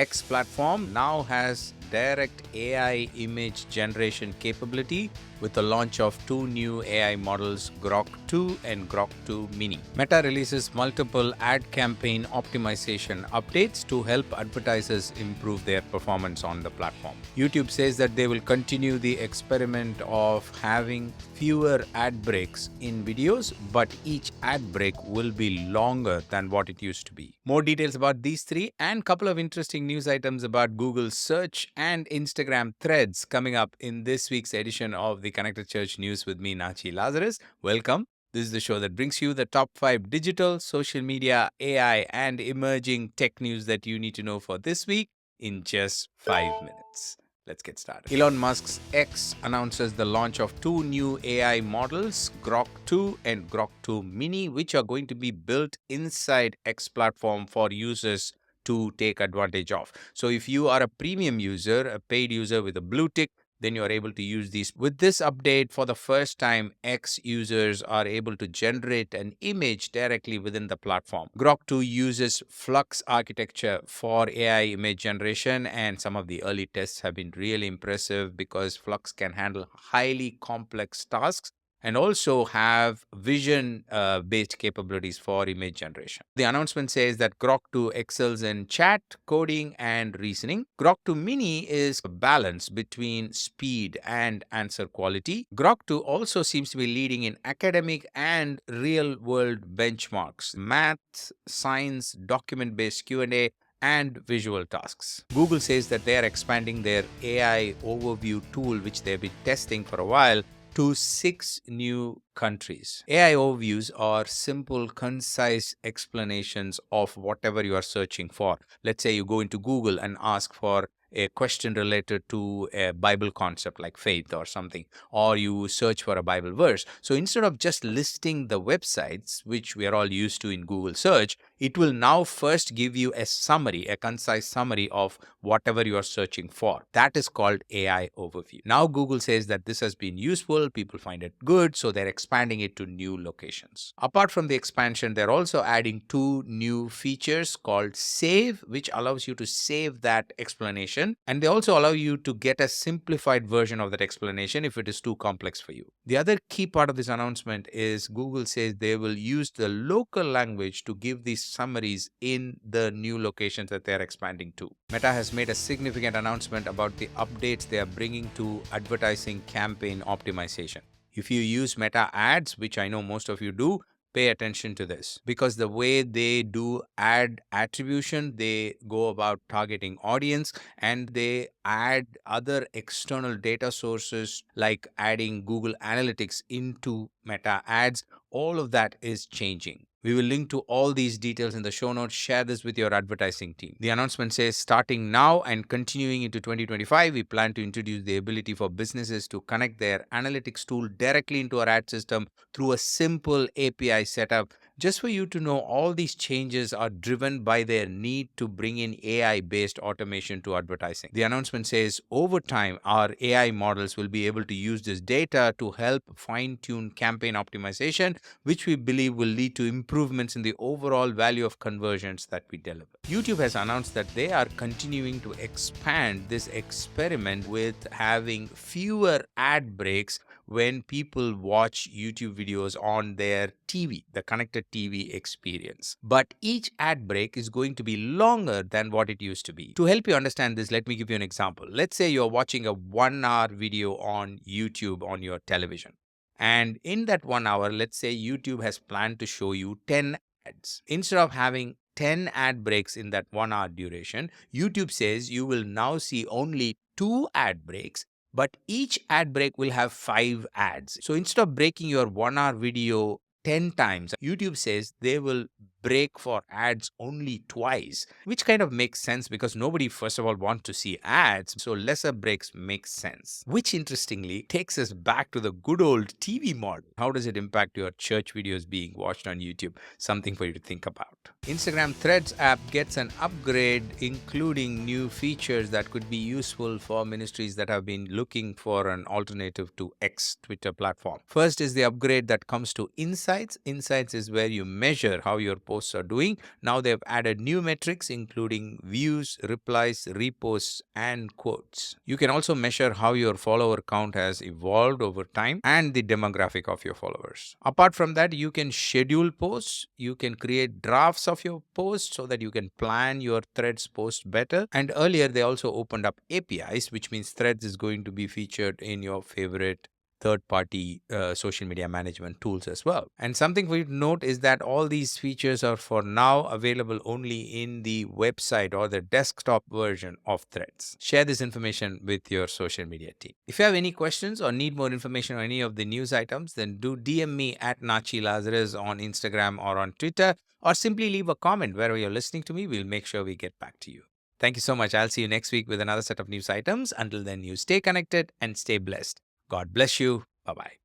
X platform now has direct AI image generation capability with the launch of two new AI models, Grok 2 and Grok 2 Mini. Meta releases multiple ad campaign optimization updates to help advertisers improve their performance on the platform. YouTube says that they will continue the experiment of having fewer ad breaks in videos, but each ad break will be longer than what it used to be. More details about these three and couple of interesting news items about Google search and Instagram threads coming up in this week's edition of the Connected Church News with me, Nachi Lazarus. Welcome. This is the show that brings you the top 5 digital, social media, AI, and emerging tech news that you need to know for this week in just 5 minutes. Let's get started. Elon Musk's X announces the launch of two new AI models, Grok 2 and Grok 2 Mini, which are going to be built inside X platform for users to take advantage of. So if you are a premium user, a paid user with a blue tick, then you are able to use these. With this update, for the first time, X users are able to generate an image directly within the platform. Grok 2 uses Flux architecture for AI image generation, and some of the early tests have been really impressive because Flux can handle highly complex tasks and also have vision-based capabilities for image generation. The announcement says that Grok 2 excels in chat, coding, and reasoning. Grok 2 Mini is a balance between speed and answer quality. Grok 2 also seems to be leading in academic and real-world benchmarks, math, science, document-based Q&A, and visual tasks. Google says that they are expanding their AI overview tool, which they've been testing for a while, to 6 new countries. AI overviews are simple, concise explanations of whatever you are searching for. Let's say you go into Google and ask for a question related to a Bible concept like faith or something, or you search for a Bible verse. So instead of just listing the websites, which we are all used to in Google search, it will now first give you a summary, a concise summary of whatever you are searching for. That is called AI overview. Now Google says that this has been useful, people find it good, so they're expanding it to new locations. Apart from the expansion, they're also adding two new features called Save, which allows you to save that explanation, and they also allow you to get a simplified version of that explanation if it is too complex for you. The other key part of this announcement is Google says they will use the local language to give these summaries in the new locations that they're expanding to. Meta has made a significant announcement about the updates they are bringing to advertising campaign optimization. If you use Meta ads, which I know most of you do, pay attention to this because the way they do ad attribution, they go about targeting audience and they add other external data sources like adding Google Analytics into Meta ads. All of that is changing. We will link to all these details in the show notes. Share this with your advertising team. The announcement says starting now and continuing into 2025, we plan to introduce the ability for businesses to connect their analytics tool directly into our ad system through a simple API setup. Just for you to know, all these changes are driven by their need to bring in AI-based automation to advertising. The announcement says over time, our AI models will be able to use this data to help fine-tune campaign optimization, which we believe will lead to improvements in the overall value of conversions that we deliver. YouTube has announced that they are continuing to expand this experiment with having fewer ad breaks when people watch YouTube videos on their TV, the connected TV experience. But each ad break is going to be longer than what it used to be. To help you understand this, let me give you an example. Let's say you're watching a 1-hour video on YouTube on your television. And in that 1 hour, let's say YouTube has planned to show you 10 ads. Instead of having 10 ad breaks in that 1 hour duration, YouTube says you will now see only 2 ad breaks, but each ad break will have 5 ads. So instead of breaking your 1 hour video 10 times, YouTube says they will break for ads only twice, which kind of makes sense because nobody, first of all, wants to see ads. So lesser breaks make sense, which interestingly takes us back to the good old TV model. How does it impact your church videos being watched on YouTube? Something for you to think about. Instagram Threads app gets an upgrade, including new features that could be useful for ministries that have been looking for an alternative to X Twitter platform. First is the upgrade that comes to Insights. Insights is where you measure how your posts are doing. Now they've added new metrics, including views, replies, reposts, and quotes. You can also measure how your follower count has evolved over time and the demographic of your followers. Apart from that, you can schedule posts, you can create drafts of your posts so that you can plan your threads post better. And earlier, they also opened up APIs, which means threads is going to be featured in your favorite third-party social media management tools as well. And something for you to note is that all these features are for now available only in the website or the desktop version of Threads. Share this information with your social media team. If you have any questions or need more information on any of the news items, then do DM me at Nachi Lazarus on Instagram or on Twitter, or simply leave a comment wherever you're listening to me. We'll make sure we get back to you. Thank you so much. I'll see you next week with another set of news items. Until then, you stay connected and stay blessed. God bless you. Bye-bye.